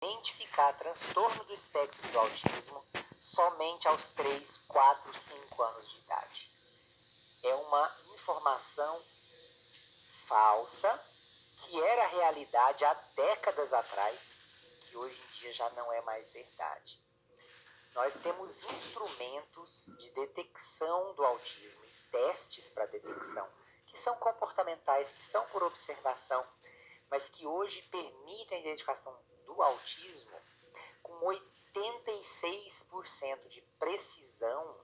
identificar transtorno do espectro do autismo somente aos 3, 4, 5 anos de idade. É uma informação falsa que era realidade há décadas atrás, que hoje em dia já não é mais verdade. Nós temos instrumentos de detecção do autismo e testes para detecção, que são comportamentais, que são por observação, mas que hoje permitem a identificação do autismo com 86% de precisão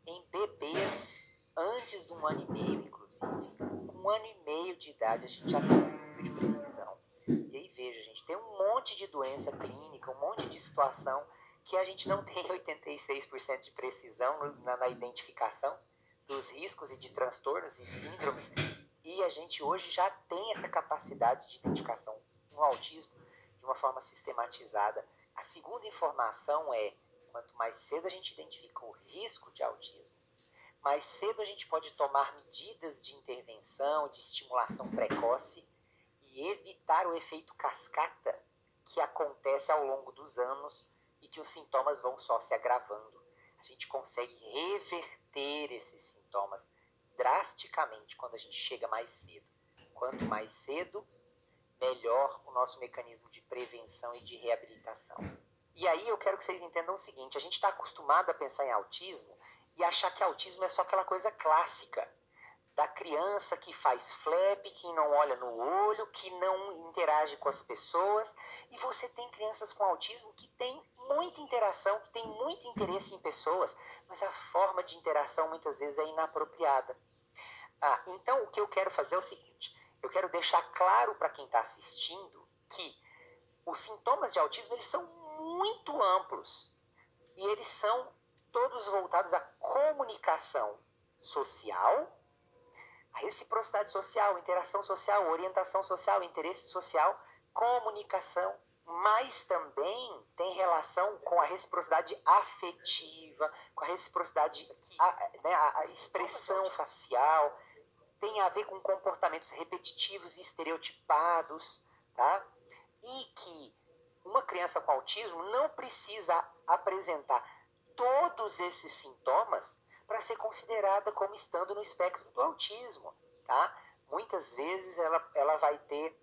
em bebês antes de 1 ano e meio, inclusive. Com 1 ano e meio de idade a gente já tem esse nível de precisão. E aí veja, gente, tem um monte de doença clínica, um monte de situação que a gente não tem 86% de precisão na identificação dos riscos e de transtornos e síndromes, e a gente hoje já tem essa capacidade de identificação no autismo de uma forma sistematizada. A segunda informação é, quanto mais cedo a gente identifica o risco de autismo, mais cedo a gente pode tomar medidas de intervenção, de estimulação precoce e evitar o efeito cascata que acontece ao longo dos anos e que os sintomas vão só se agravando. A gente consegue reverter esses sintomas drasticamente quando a gente chega mais cedo. Quanto mais cedo, melhor o nosso mecanismo de prevenção e de reabilitação. E aí eu quero que vocês entendam o seguinte, a gente está acostumado a pensar em autismo e achar que autismo é só aquela coisa clássica da criança que faz flap, que não olha no olho, que não interage com as pessoas. E você tem crianças com autismo que têm muita interação, que têm muito interesse em pessoas, mas a forma de interação muitas vezes é inapropriada. Então o que eu quero fazer é o seguinte, eu quero deixar claro para quem está assistindo que os sintomas de autismo eles são muito amplos e eles são todos voltados à comunicação social, a reciprocidade social, interação social, orientação social, interesse social, comunicação, mas também tem relação com a reciprocidade afetiva, com a reciprocidade, a expressão facial, tem a ver com comportamentos repetitivos e estereotipados, tá? E que uma criança com autismo não precisa apresentar todos esses sintomas para ser considerada como estando no espectro do autismo, tá? Muitas vezes ela vai ter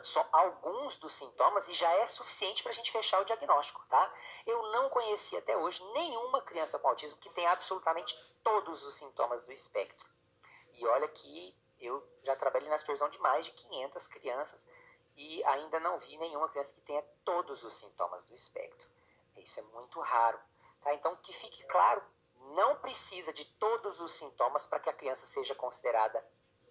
só alguns dos sintomas e já é suficiente para a gente fechar o diagnóstico, tá? Eu não conheci até hoje nenhuma criança com autismo que tenha absolutamente todos os sintomas do espectro. E olha que eu já trabalhei na supervisão de mais de 500 crianças e ainda não vi nenhuma criança que tenha todos os sintomas do espectro. Isso é muito raro. Tá? Então, que fique claro, não precisa de todos os sintomas para que a criança seja considerada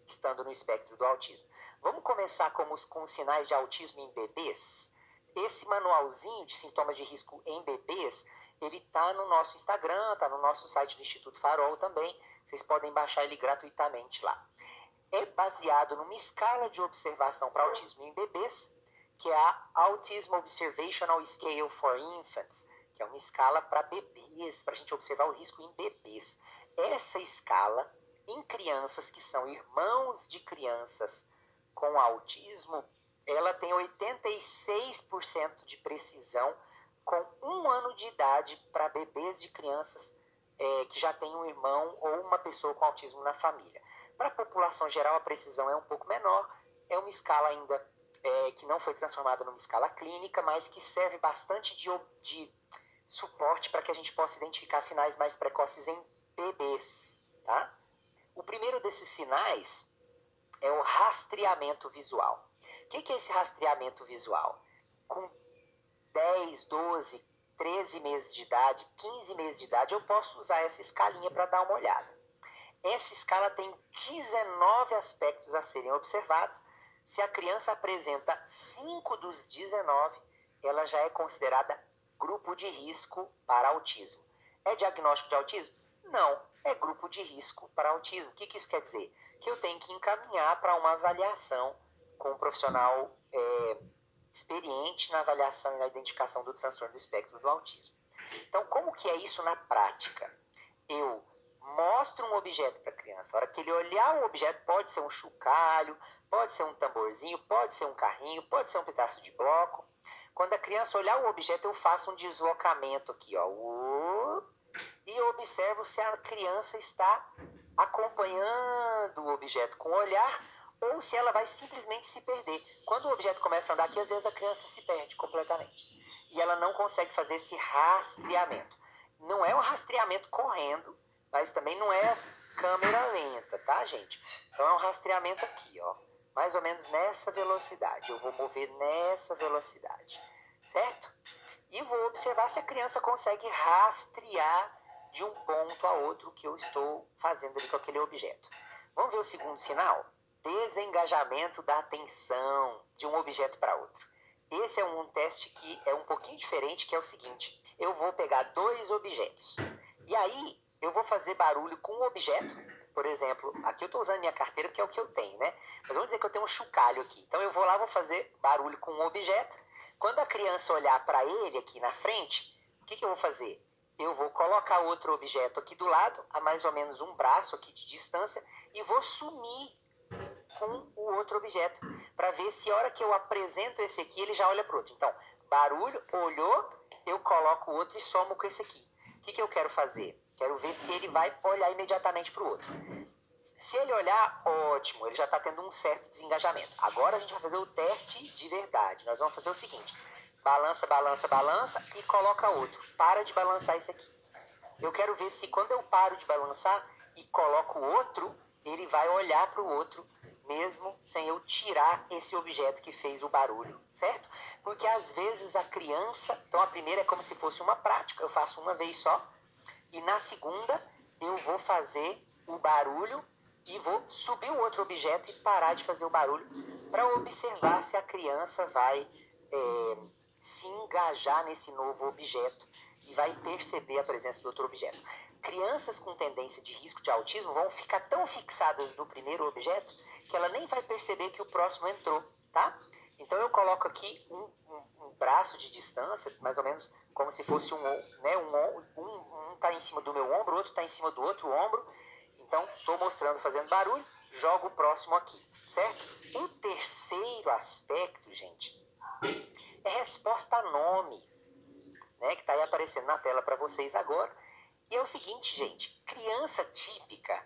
estando no espectro do autismo. Vamos começar com os sinais de autismo em bebês? Esse manualzinho de sintomas de risco em bebês, ele está no nosso Instagram, está no nosso site do Instituto Farol também. Vocês podem baixar ele gratuitamente lá. É baseado numa escala de observação para autismo em bebês, que é a Autism Observational Scale for Infants, que é uma escala para bebês, para a gente observar o risco em bebês. Essa escala, em crianças que são irmãos de crianças com autismo, ela tem 86% de precisão com 1 ano de idade para bebês de crianças que já tem um irmão ou uma pessoa com autismo na família. Para a população geral, a precisão é um pouco menor, é uma escala ainda que não foi transformada numa escala clínica, mas que serve bastante de suporte para que a gente possa identificar sinais mais precoces em bebês. Tá? O primeiro desses sinais é o rastreamento visual. O que é esse rastreamento visual? Com 10, 12, 13 meses de idade, 15 meses de idade, eu posso usar essa escalinha para dar uma olhada. Essa escala tem 19 aspectos a serem observados. Se a criança apresenta 5 dos 19, ela já é considerada grupo de risco para autismo. É diagnóstico de autismo? Não, é grupo de risco para autismo. O que isso quer dizer? Que eu tenho que encaminhar para uma avaliação com um profissional experiente na avaliação e na identificação do transtorno do espectro do autismo. Então, como que é isso na prática? Eu mostra um objeto para a criança. A hora que ele olhar o objeto, pode ser um chocalho, pode ser um tamborzinho, pode ser um carrinho, pode ser um pedaço de bloco. Quando a criança olhar o objeto, eu faço um deslocamento aqui, ó, e observo se a criança está acompanhando o objeto com o olhar ou se ela vai simplesmente se perder. Quando o objeto começa a andar aqui, às vezes a criança se perde completamente e ela não consegue fazer esse rastreamento. Não é um rastreamento correndo, mas também não é câmera lenta, tá, gente? Então é um rastreamento aqui, ó, mais ou menos nessa velocidade. Eu vou mover nessa velocidade, certo? E vou observar se a criança consegue rastrear de um ponto a outro que eu estou fazendo ali com aquele objeto. Vamos ver o segundo sinal? Desengajamento da atenção de um objeto para outro. Esse é um teste que é um pouquinho diferente, que é o seguinte: eu vou pegar dois objetos e aí eu vou fazer barulho com o objeto. Por exemplo, aqui eu estou usando minha carteira porque é o que eu tenho, né? Mas vamos dizer que eu tenho um chocalho aqui. Então eu vou lá, vou fazer barulho com o objeto. Quando a criança olhar para ele aqui na frente, o que eu vou fazer? Eu vou colocar outro objeto aqui do lado, a mais ou menos um braço aqui de distância, e vou sumir com o outro objeto, para ver se a hora que eu apresento esse aqui, ele já olha para o outro. Então, barulho, olhou, eu coloco o outro e somo com esse aqui. O que eu quero fazer? Quero ver se ele vai olhar imediatamente para o outro. Se ele olhar, ótimo, ele já está tendo um certo desengajamento. Agora a gente vai fazer o teste de verdade. Nós vamos fazer o seguinte: balança, balança, balança e coloca outro. Para de balançar esse aqui. Eu quero ver se quando eu paro de balançar e coloco o outro, ele vai olhar para o outro, mesmo sem eu tirar esse objeto que fez o barulho, certo? Porque às vezes a criança... Então a primeira é como se fosse uma prática, eu faço uma vez só, e na segunda eu vou fazer o barulho e vou subir o outro objeto e parar de fazer o barulho para observar se a criança vai se engajar nesse novo objeto e vai perceber a presença do outro objeto. Crianças com tendência de risco de autismo vão ficar tão fixadas no primeiro objeto que ela nem vai perceber que o próximo entrou, tá? Então eu coloco aqui um braço de distância, mais ou menos como se fosse um tá em cima do meu ombro, o outro tá em cima do outro ombro. Então estou mostrando fazendo barulho, jogo o próximo aqui, certo? O terceiro aspecto, gente, é resposta a nome, né, que está aí aparecendo na tela para vocês agora. E é o seguinte, gente, criança típica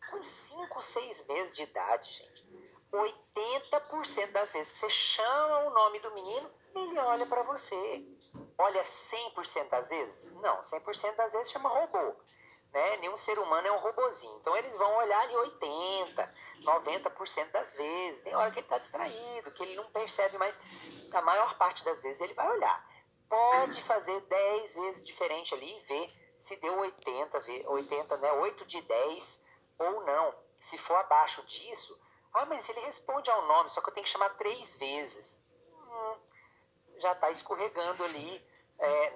com 5, 6 meses de idade, gente, 80% das vezes que você chama o nome do menino, ele olha para você. Olha 100% das vezes? Não, 100% das vezes chama robô. Né? Nenhum ser humano é um robozinho. Então eles vão olhar ali 80, 90% das vezes. Tem hora que ele está distraído, que ele não percebe, mas a maior parte das vezes ele vai olhar. Pode fazer 10 vezes diferente ali e ver se deu 80, né? 8 de 10 ou não. Se for abaixo disso, mas ele responde ao nome, só que eu tenho que chamar 3 vezes. Já está escorregando ali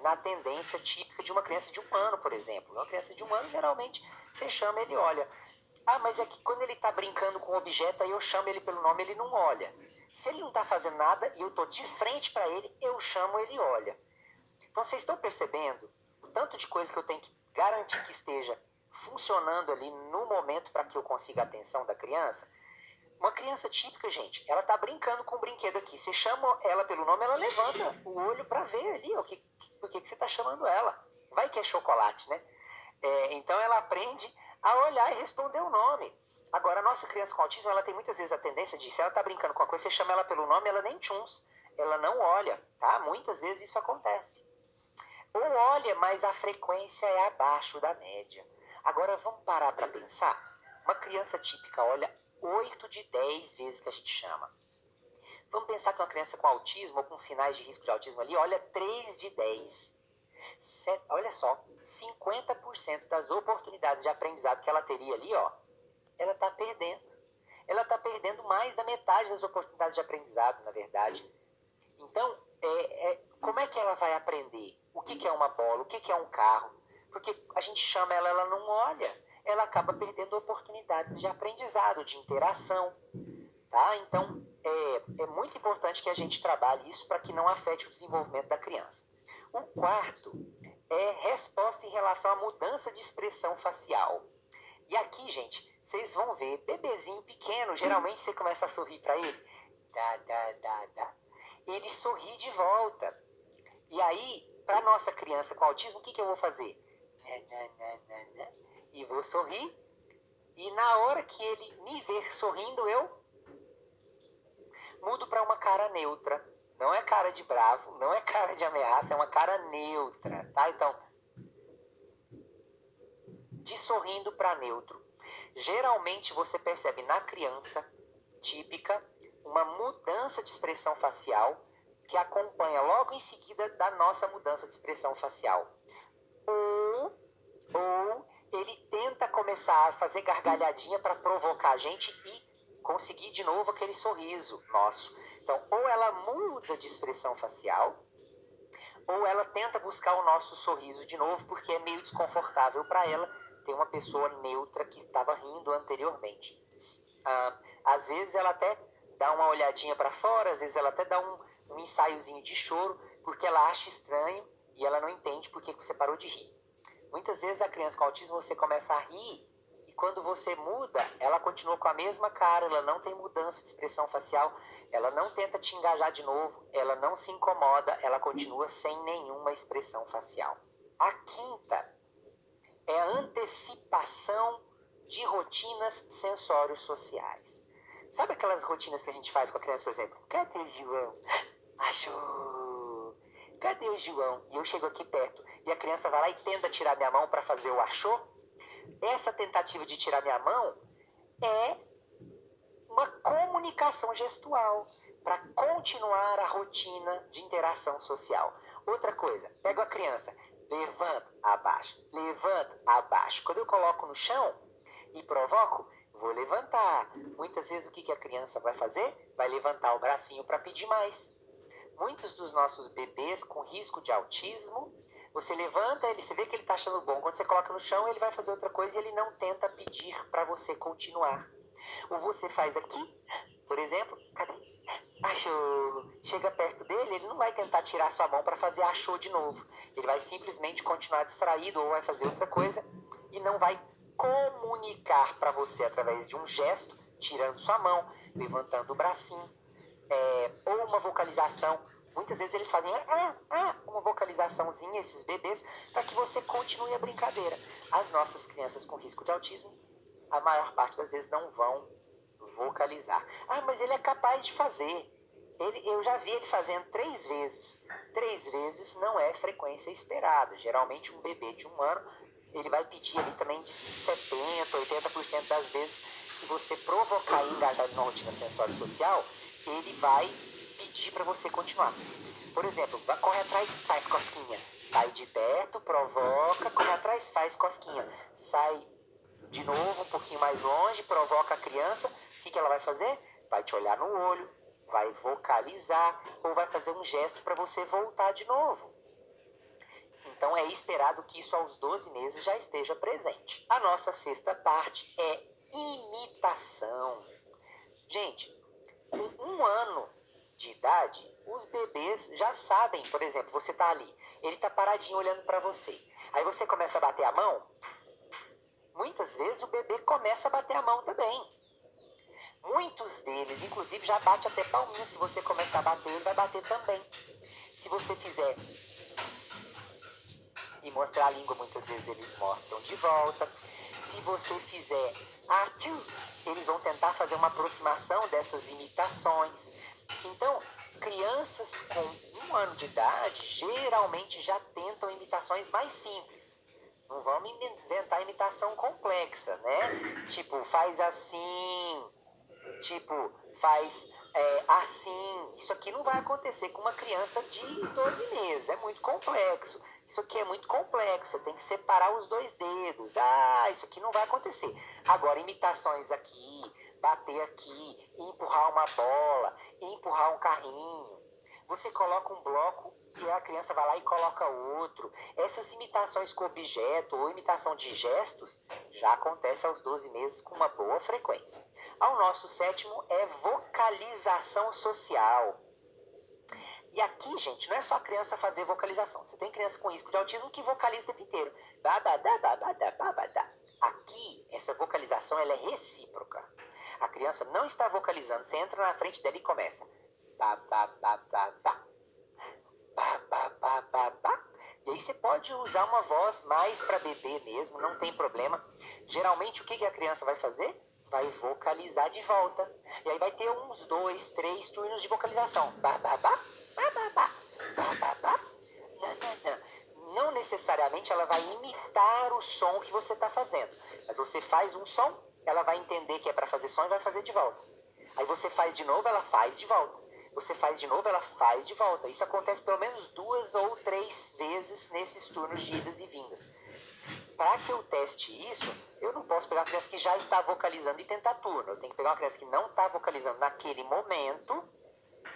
na tendência típica de uma criança de 1 ano, por exemplo. Uma criança de 1 ano, geralmente, você chama, ele olha. Mas é que quando ele está brincando com o objeto, aí eu chamo ele pelo nome, ele não olha. Se ele não está fazendo nada e eu estou de frente para ele, eu chamo, ele olha. Então, vocês estão percebendo o tanto de coisa que eu tenho que garantir que esteja funcionando ali no momento para que eu consiga a atenção da criança? Uma criança típica, gente, ela tá brincando com o brinquedo aqui. Você chama ela pelo nome, ela levanta o olho para ver ali por que você tá chamando ela. Vai que é chocolate, né? Então ela aprende a olhar e responder o nome. Agora, a nossa criança com autismo, ela tem muitas vezes a tendência de, se ela tá brincando com uma coisa, você chama ela pelo nome, ela nem tchuns. Ela não olha, tá? Muitas vezes isso acontece. Ou olha, mas a frequência é abaixo da média. Agora, vamos parar para pensar? Uma criança típica olha 8 de 10 vezes que a gente chama. Vamos pensar que uma criança com autismo ou com sinais de risco de autismo ali olha 3 de 10. Olha só, 50% das oportunidades de aprendizado que ela teria ali, ó, ela está perdendo. Ela está perdendo mais da metade das oportunidades de aprendizado, na verdade. Então, como é que ela vai aprender? O que é uma bola? O que é um carro? Porque a gente chama ela, ela não olha. Ela acaba perdendo oportunidades de aprendizado, de interação. Tá? Então, é muito importante que a gente trabalhe isso para que não afete o desenvolvimento da criança. O quarto é resposta em relação à mudança de expressão facial. E aqui, gente, vocês vão ver, bebezinho pequeno, geralmente você começa a sorrir para ele. Dá. Ele sorri de volta. E aí, para nossa criança com autismo, o que eu vou fazer? E vou sorrir. E na hora que ele me ver sorrindo, eu mudo para uma cara neutra. Não é cara de bravo, não é cara de ameaça, é uma cara neutra, tá? Então, de sorrindo para neutro. Geralmente você percebe na criança típica uma mudança de expressão facial que acompanha logo em seguida da nossa mudança de expressão facial. Ou ele tenta começar a fazer gargalhadinha para provocar a gente e conseguir de novo aquele sorriso nosso. Então, ou ela muda de expressão facial, ou ela tenta buscar o nosso sorriso de novo, porque é meio desconfortável para ela ter uma pessoa neutra que estava rindo anteriormente. Às vezes ela até dá uma olhadinha para fora, às vezes ela até dá um ensaiozinho de choro, porque ela acha estranho e ela não entende por que você parou de rir. Muitas vezes a criança com autismo, você começa a rir e quando você muda, ela continua com a mesma cara, ela não tem mudança de expressão facial, ela não tenta te engajar de novo, ela não se incomoda, ela continua sem nenhuma expressão facial. A quinta é a antecipação de rotinas sensório-sociais. Sabe aquelas rotinas que a gente faz com a criança, por exemplo? Cadê o João? Achou! Cadê o João? E eu chego aqui perto e a criança vai lá e tenta tirar minha mão para fazer o achou. Essa tentativa de tirar minha mão é uma comunicação gestual para continuar a rotina de interação social. Outra coisa, pego a criança, levanto, abaixo. Quando eu coloco no chão e provoco, vou levantar. Muitas vezes o que a criança vai fazer? Vai levantar o bracinho para pedir mais. Muitos dos nossos bebês com risco de autismo, você levanta, você vê que ele está achando bom. Quando você coloca no chão, ele vai fazer outra coisa e ele não tenta pedir para você continuar. Ou você faz aqui, por exemplo, cadê? Achou. Chega perto dele, ele não vai tentar tirar sua mão para fazer achou de novo. Ele vai simplesmente continuar distraído ou vai fazer outra coisa e não vai comunicar para você através de um gesto, tirando sua mão, levantando o bracinho, ou uma vocalização. Muitas vezes eles fazem uma vocalizaçãozinha, esses bebês, para que você continue a brincadeira. As nossas crianças com risco de autismo, a maior parte das vezes não vão vocalizar. Mas ele é capaz de fazer. Eu já vi ele fazendo 3 vezes. 3 vezes não é frequência esperada. Geralmente um bebê de 1 ano, ele vai pedir ali também de 70%, 80% das vezes que você provocar e engajar ele na rotina sensório-social, ele vai pedir para você continuar. Por exemplo, corre atrás, faz cosquinha. Sai de perto, provoca, corre atrás, faz cosquinha. Sai de novo um pouquinho mais longe, provoca a criança. O que ela vai fazer? Vai te olhar no olho, vai vocalizar ou vai fazer um gesto para você voltar de novo. Então é esperado que isso aos 12 meses já esteja presente. A nossa sexta parte é imitação. Gente, com 1 ano de idade, os bebês já sabem, por exemplo, você tá ali, ele tá paradinho olhando para você. Aí você começa a bater a mão, muitas vezes o bebê começa a bater a mão também. Muitos deles, inclusive, já bate até palminha. Se você começar a bater, ele vai bater também. Se você fizer e mostrar a língua, muitas vezes eles mostram de volta. Se você fizer eles vão tentar fazer uma aproximação dessas imitações. Então, crianças com 1 ano de idade geralmente já tentam imitações mais simples. Não vamos inventar imitação complexa, né? Tipo, faz assim, tipo, faz assim. Isso aqui não vai acontecer com uma criança de 12 meses, é muito complexo. Isso aqui é muito complexo, você tem que separar os 2 dedos. Isso aqui não vai acontecer. Agora, imitações aqui, bater aqui, empurrar uma bola, empurrar um carrinho. Você coloca um bloco e a criança vai lá e coloca outro. Essas imitações com objeto ou imitação de gestos já acontece aos 12 meses com uma boa frequência. Ao nosso sétimo é vocalização social. E aqui, gente, não é só a criança fazer vocalização. Você tem criança com risco de autismo que vocaliza o tempo inteiro. Aqui, essa vocalização ela é recíproca. A criança não está vocalizando. Você entra na frente dela e começa. Ba, ba, ba, ba, ba. Ba, ba, ba, ba, ba. E aí você pode usar uma voz mais para bebê mesmo, não tem problema. Geralmente, o que a criança vai fazer? Vai vocalizar de volta. E aí vai ter uns 2, 3 turnos de vocalização. Ba, ba, ba, ba, ba, ba, ba, ba, ba. Não necessariamente ela vai imitar o som que você está fazendo. Mas você faz um som, ela vai entender que é para fazer som e vai fazer de volta. Aí você faz de novo, ela faz de volta. Você faz de novo, ela faz de volta. Isso acontece pelo menos 2 ou 3 vezes nesses turnos de idas e vindas. Para que eu teste isso, eu não posso pegar uma criança que já está vocalizando e tentar turno. Eu tenho que pegar uma criança que não está vocalizando naquele momento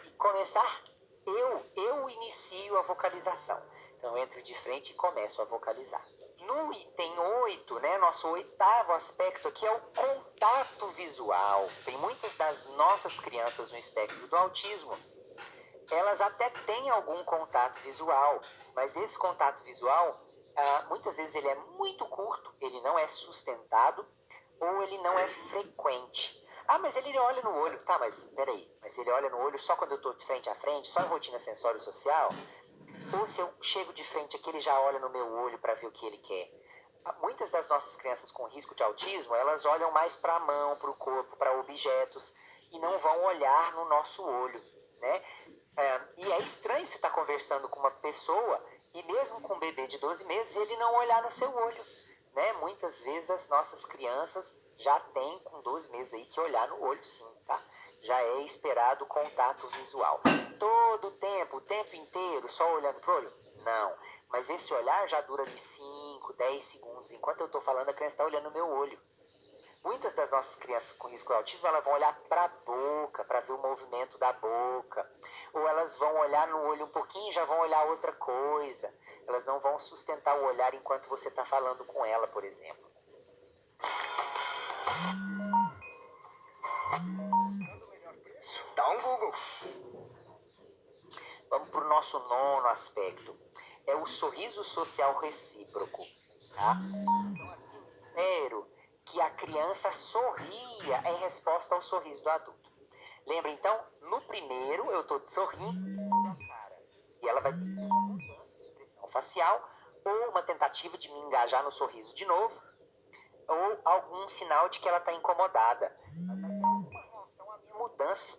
e começar. Eu inicio a vocalização. Então eu entro de frente e começo a vocalizar. No item 8, né, nosso 8º aspecto aqui é o contato visual. Tem muitas das nossas crianças no espectro do autismo, elas até têm algum contato visual, mas esse contato visual, muitas vezes ele é muito curto, ele não é sustentado ou ele não é frequente. Mas ele olha no olho. Tá, mas peraí, mas ele olha no olho só quando eu estou de frente a frente, só em rotina sensório-social? Ou se eu chego de frente aqui, ele já olha no meu olho para ver o que ele quer? Muitas das nossas crianças com risco de autismo, elas olham mais para a mão, para o corpo, para objetos e não vão olhar no nosso olho, né? E é estranho você estar conversando com uma pessoa e mesmo com um bebê de 12 meses, ele não olhar no seu olho, né? Muitas vezes as nossas crianças já têm com 12 meses aí que olhar no olho sim, tá? Já é esperado o contato visual. Todo o tempo inteiro, só olhando pro olho? Não. Mas esse olhar já dura ali 5, 10 segundos. Enquanto eu estou falando, a criança está olhando no meu olho. Muitas das nossas crianças com risco de autismo, elas vão olhar para a boca, para ver o movimento da boca. Ou elas vão olhar no olho um pouquinho e já vão olhar outra coisa. Elas não vão sustentar o olhar enquanto você está falando com ela, por exemplo. Dá um Google. Vamos para o nosso 9º aspecto. É o sorriso social recíproco. Tá? Então aqui eu espero que a criança sorria em resposta ao sorriso do adulto. Lembra então? No primeiro eu estou sorrindo a cara. E ela vai ter uma mudança de expressão facial ou uma tentativa de me engajar no sorriso de novo ou algum sinal de que ela está incomodada. Mas vai ter alguma reação à minha mudança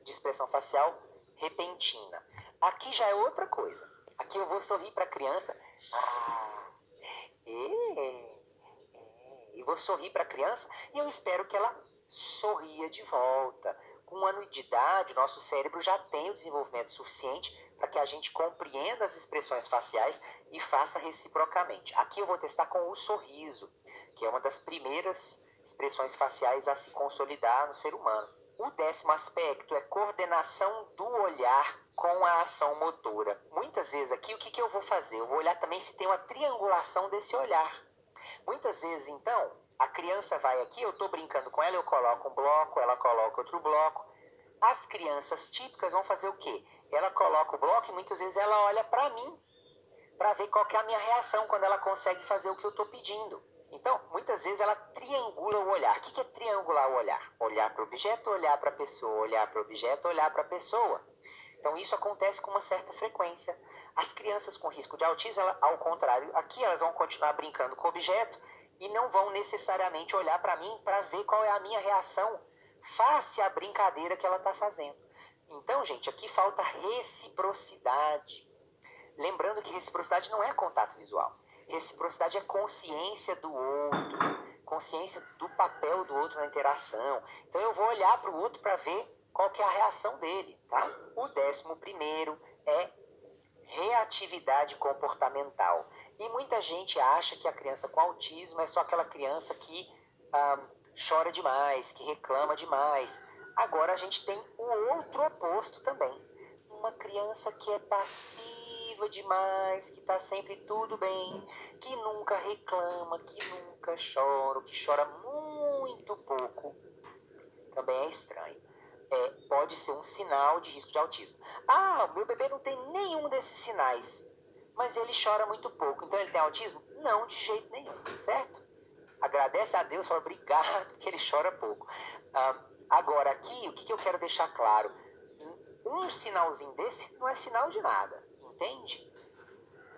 de expressão facial repentina. Aqui já é outra coisa. Aqui eu vou sorrir para a criança. E vou sorrir para a criança e eu espero que ela sorria de volta. Com 1 ano de idade, o nosso cérebro já tem o desenvolvimento suficiente para que a gente compreenda as expressões faciais e faça reciprocamente. Aqui eu vou testar com o sorriso, que é uma das primeiras expressões faciais a se consolidar no ser humano. O 10º aspecto é coordenação do olhar com a ação motora. Muitas vezes aqui, o que eu vou fazer? Eu vou olhar também se tem uma triangulação desse olhar. Muitas vezes, então, a criança vai aqui, eu estou brincando com ela, eu coloco um bloco, ela coloca outro bloco. As crianças típicas vão fazer o quê? Ela coloca o bloco e muitas vezes ela olha para mim, para ver qual que é a minha reação quando ela consegue fazer o que eu estou pedindo. Então, muitas vezes ela triangula o olhar. O que é triangular o olhar? Olhar para o objeto, olhar para a pessoa, olhar para o objeto, olhar para a pessoa. Então, isso acontece com uma certa frequência. As crianças com risco de autismo, ao contrário, aqui elas vão continuar brincando com o objeto e não vão necessariamente olhar para mim para ver qual é a minha reação face à brincadeira que ela está fazendo. Então, gente, aqui falta reciprocidade. Lembrando que reciprocidade não é contato visual. Reciprocidade é consciência do outro, consciência do papel do outro na interação. Então eu vou olhar para o outro para ver qual que é a reação dele, tá? O 11º é reatividade comportamental. E muita gente acha que a criança com autismo é só aquela criança que chora demais, que reclama demais. Agora a gente tem o outro oposto também. Uma criança que é passiva demais, que está sempre tudo bem, que nunca reclama, que nunca chora, que chora muito pouco, também é estranho. pode ser um sinal de risco de autismo. Ah, meu bebê não tem nenhum desses sinais, mas ele chora muito pouco, então ele tem autismo? Não, de jeito nenhum, certo? Agradece a Deus, fala obrigado que ele chora pouco. Agora, aqui, o que eu quero deixar claro? Um sinalzinho desse não é sinal de nada, entende?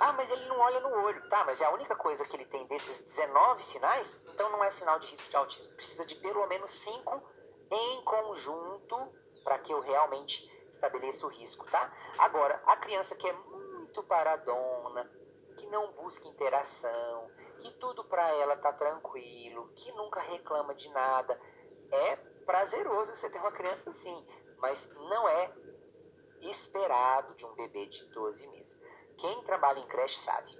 Ah, mas ele não olha no olho. Tá, mas é a única coisa que ele tem desses 19 sinais, então não é sinal de risco de autismo. Precisa de pelo menos 5 em conjunto para que eu realmente estabeleça o risco, tá? Agora, a criança que é muito paradona, que não busca interação, que tudo para ela tá tranquilo, que nunca reclama de nada, é prazeroso você ter uma criança assim, mas não é esperado de um bebê de 12 meses. Quem trabalha em creche sabe.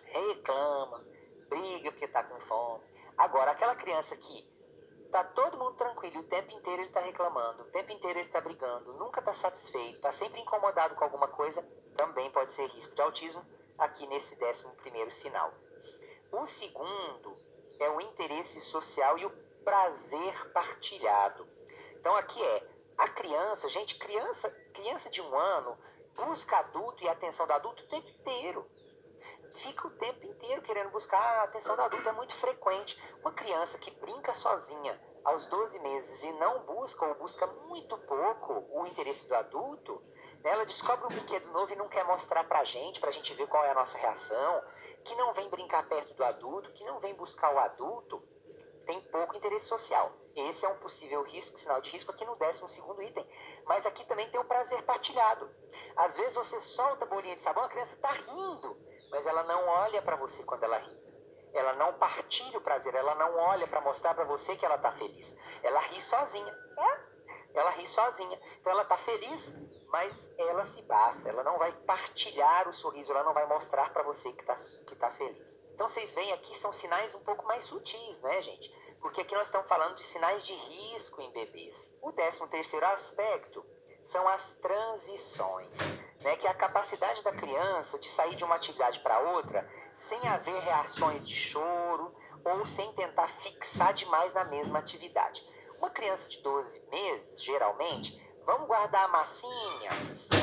Reclama, briga porque tá com fome. Agora, aquela criança que tá todo mundo tranquilo, e o tempo inteiro ele tá reclamando, o tempo inteiro ele tá brigando, nunca tá satisfeito, tá sempre incomodado com alguma coisa, também pode ser risco de autismo, aqui nesse 11º sinal. O segundo é o interesse social e o prazer partilhado. Então aqui a criança, gente, criança de 1 ano busca adulto e a atenção do adulto o tempo inteiro. Fica o tempo inteiro querendo buscar a atenção do adulto, é muito frequente. Uma criança que brinca sozinha aos 12 meses e não busca ou busca muito pouco o interesse do adulto, né, ela descobre um brinquedo novo e não quer mostrar pra gente ver qual é a nossa reação, que não vem brincar perto do adulto, que não vem buscar o adulto, tem pouco interesse social. Esse é um possível risco, sinal de risco aqui no 12º item. Mas aqui também tem o prazer partilhado. Às vezes você solta a bolinha de sabão, a criança está rindo, mas ela não olha para você quando ela ri. Ela não partilha o prazer, ela não olha para mostrar para você que ela está feliz. Ela ri sozinha. Ela ri sozinha. Então ela está feliz, mas ela se basta. Ela não vai partilhar o sorriso, ela não vai mostrar para você que tá feliz. Então vocês veem aqui, são sinais um pouco mais sutis, né, gente? Porque aqui nós estamos falando de sinais de risco em bebês. O 13º aspecto são as transições, né, que é a capacidade da criança de sair de uma atividade para outra sem haver reações de choro ou sem tentar fixar demais na mesma atividade. Uma criança de 12 meses, geralmente, vamos guardar a massinha,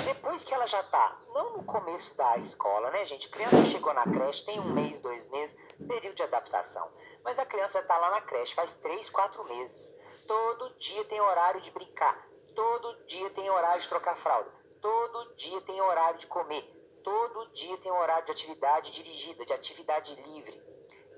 depois que ela já tá, não no começo da escola, né, gente? A criança chegou na creche, tem 1 mês, 2 meses, período de adaptação. Mas a criança já tá lá na creche faz 3, 4 meses. Todo dia tem horário de brincar. Todo dia tem horário de trocar fralda. Todo dia tem horário de comer. Todo dia tem horário de atividade dirigida, de atividade livre.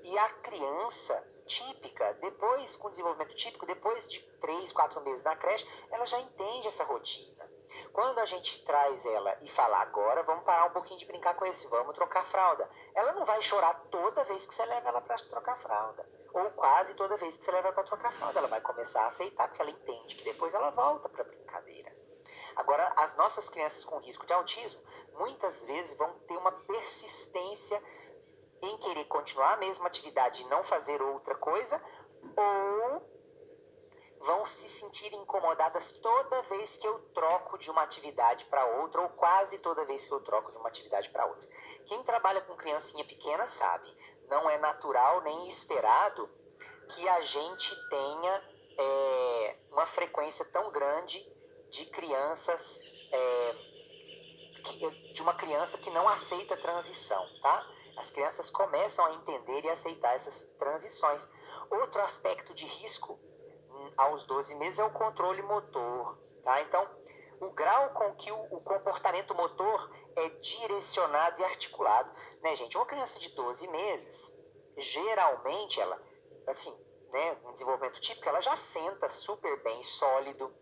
E a criança típica, depois com desenvolvimento típico, depois de 3, 4 meses na creche, ela já entende essa rotina. Quando a gente traz ela e fala, agora vamos parar um pouquinho de brincar com esse, vamos trocar fralda, ela não vai chorar toda vez que você leva ela para trocar fralda. Ou quase toda vez que você leva ela para trocar fralda. Ela vai começar a aceitar, porque ela entende que depois ela volta para a brincadeira. Agora, as nossas crianças com risco de autismo, muitas vezes vão ter uma persistência em querer continuar a mesma atividade e não fazer outra coisa, ou vão se sentir incomodadas toda vez que eu troco de uma atividade para outra, ou quase toda vez que eu troco de uma atividade para outra. Quem trabalha com criancinha pequena sabe, não é natural nem esperado que a gente tenha uma frequência tão grande de crianças, de uma criança que não aceita transição, tá? As crianças começam a entender e aceitar essas transições. Outro aspecto de risco aos 12 meses é o controle motor, tá? Então, o grau com que o comportamento motor é direcionado e articulado, né, gente? Uma criança de 12 meses, geralmente ela, assim, né, um desenvolvimento típico, ela já senta super bem, sólido,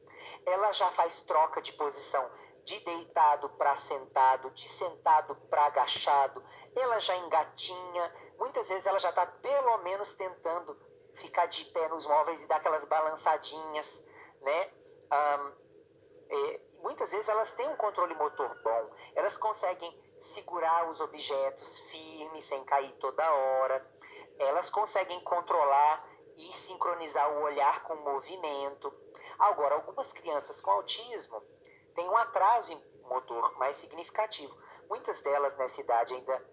ela já faz troca de posição de deitado para sentado, de sentado para agachado, ela já engatinha, muitas vezes ela já está pelo menos tentando ficar de pé nos móveis e dar aquelas balançadinhas, né? Muitas vezes elas têm um controle motor bom, elas conseguem segurar os objetos firmes sem cair toda hora, elas conseguem controlar e sincronizar o olhar com o movimento. Agora, algumas crianças com autismo têm um atraso motor mais significativo. Muitas delas nessa idade ainda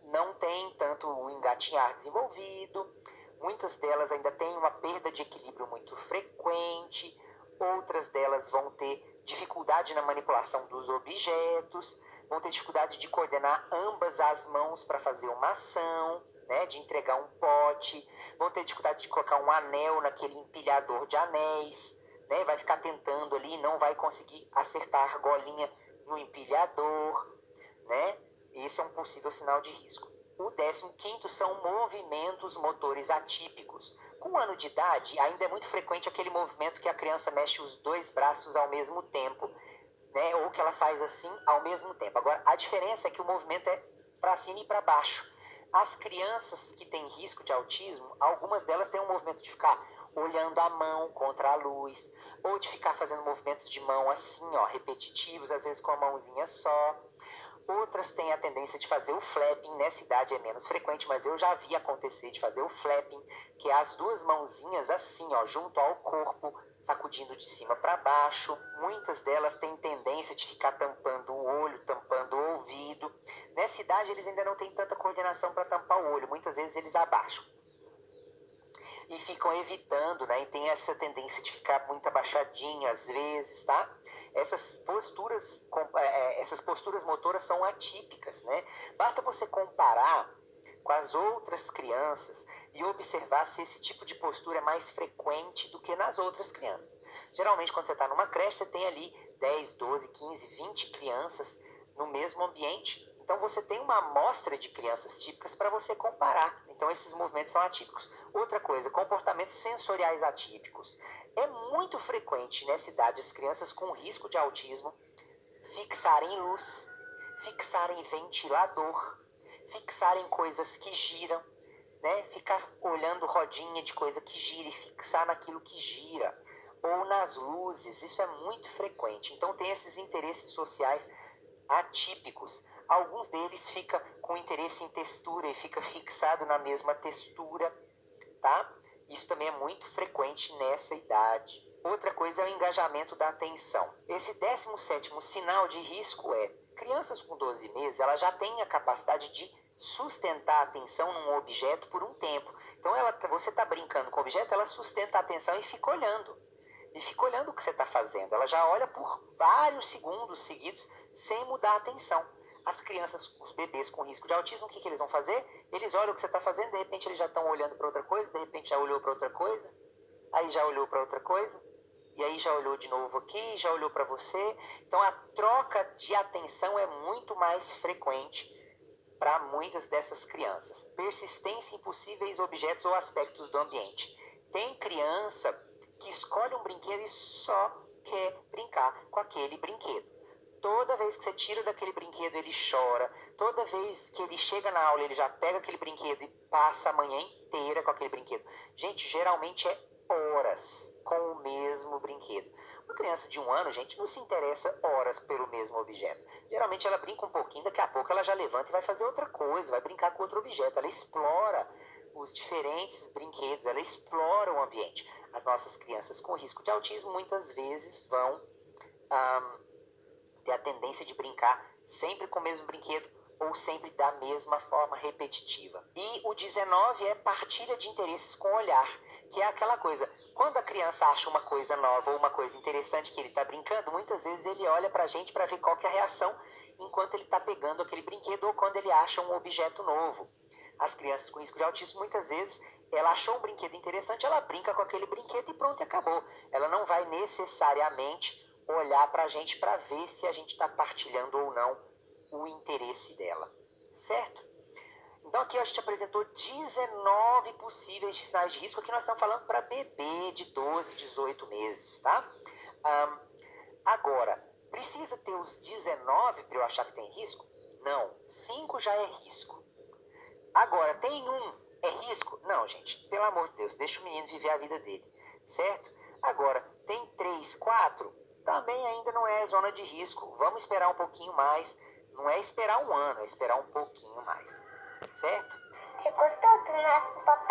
não têm tanto o engatinhar desenvolvido, muitas delas ainda têm uma perda de equilíbrio muito frequente, outras delas vão ter dificuldade na manipulação dos objetos, vão ter dificuldade de coordenar ambas as mãos para fazer uma ação, né, de entregar um pote, vão ter dificuldade de colocar um anel naquele empilhador de anéis, né, vai ficar tentando ali, não vai conseguir acertar a argolinha no empilhador, né? Esse é um possível sinal de risco. O 15º são movimentos motores atípicos. Com 1 ano de idade, ainda é muito frequente aquele movimento que a criança mexe os 2 braços ao mesmo tempo, né? Ou que ela faz assim ao mesmo tempo. Agora, a diferença é que o movimento é para cima e para baixo. As crianças que têm risco de autismo, algumas delas têm um movimento de ficar olhando a mão contra a luz, ou de ficar fazendo movimentos de mão assim, ó, repetitivos, às vezes com a mãozinha só. Outras têm a tendência de fazer o flapping, nessa idade é menos frequente, mas eu já vi acontecer de fazer o flapping, que é as 2 mãozinhas assim, ó, junto ao corpo, sacudindo de cima para baixo. Muitas delas têm tendência de ficar tampando o olho, tampando o ouvido. Nessa idade eles ainda não têm tanta coordenação para tampar o olho, muitas vezes eles abaixam. E ficam evitando, né? E tem essa tendência de ficar muito abaixadinho às vezes, tá? Essas posturas motoras são atípicas, né? Basta você comparar com as outras crianças e observar se esse tipo de postura é mais frequente do que nas outras crianças. Geralmente, quando você está numa creche, você tem ali 10, 12, 15, 20 crianças no mesmo ambiente. Então, você tem uma amostra de crianças típicas para você comparar. Então, esses movimentos são atípicos. Outra coisa, comportamentos sensoriais atípicos. É muito frequente nessa idade as crianças com risco de autismo fixarem luz, fixarem ventilador, fixarem coisas que giram, né? Ficar olhando rodinha de coisa que gira e fixar naquilo que gira. Ou nas luzes, isso é muito frequente. Então, tem esses interesses sociais atípicos. Alguns deles ficam com interesse em textura e fica fixado na mesma textura, tá? Isso também é muito frequente nessa idade. Outra coisa é o engajamento da atenção. Esse 17º sinal de risco é crianças com 12 meses, ela já tem a capacidade de sustentar a atenção num objeto por um tempo. Então você está brincando com o objeto, ela sustenta a atenção e fica olhando. E fica olhando o que você está fazendo. Ela já olha por vários segundos seguidos sem mudar a atenção. As crianças, os bebês com risco de autismo, o que eles vão fazer? Eles olham o que você está fazendo, de repente eles já estão olhando para outra coisa, de repente já olhou para outra coisa, aí já olhou para outra coisa, e aí já olhou de novo aqui, já olhou para você. Então a troca de atenção é muito mais frequente para muitas dessas crianças. Persistência em possíveis objetos ou aspectos do ambiente. Tem criança que escolhe um brinquedo e só quer brincar com aquele brinquedo. Toda vez que você tira daquele brinquedo, ele chora. Toda vez que ele chega na aula, ele já pega aquele brinquedo e passa a manhã inteira com aquele brinquedo. Gente, geralmente é horas com o mesmo brinquedo. Uma criança de 1 ano, gente, não se interessa horas pelo mesmo objeto. Geralmente ela brinca um pouquinho, daqui a pouco ela já levanta e vai fazer outra coisa, vai brincar com outro objeto. Ela explora os diferentes brinquedos, ela explora o ambiente. As nossas crianças com risco de autismo muitas vezes vão ter a tendência de brincar sempre com o mesmo brinquedo ou sempre da mesma forma repetitiva. E o 19 é partilha de interesses com o olhar, que é aquela coisa, quando a criança acha uma coisa nova ou uma coisa interessante que ele está brincando, muitas vezes ele olha para a gente para ver qual que é a reação enquanto ele está pegando aquele brinquedo ou quando ele acha um objeto novo. As crianças com risco de autismo, muitas vezes, ela achou um brinquedo interessante, ela brinca com aquele brinquedo e pronto, acabou. Ela não vai necessariamente olhar para a gente para ver se a gente está partilhando ou não o interesse dela, certo? Então aqui a gente apresentou 19 possíveis sinais de risco. Aqui nós estamos falando para bebê de 12, 18 meses, tá? Agora, precisa ter os 19 para eu achar que tem risco? Não, 5 já é risco. Agora, tem é risco? Não, gente, pelo amor de Deus, deixa o menino viver a vida dele, certo? Agora, tem 3, 4? Também ainda não é zona de risco. Vamos esperar um pouquinho mais. Não é esperar 1 ano, é esperar um pouquinho mais, certo? Você gostou do nosso papai?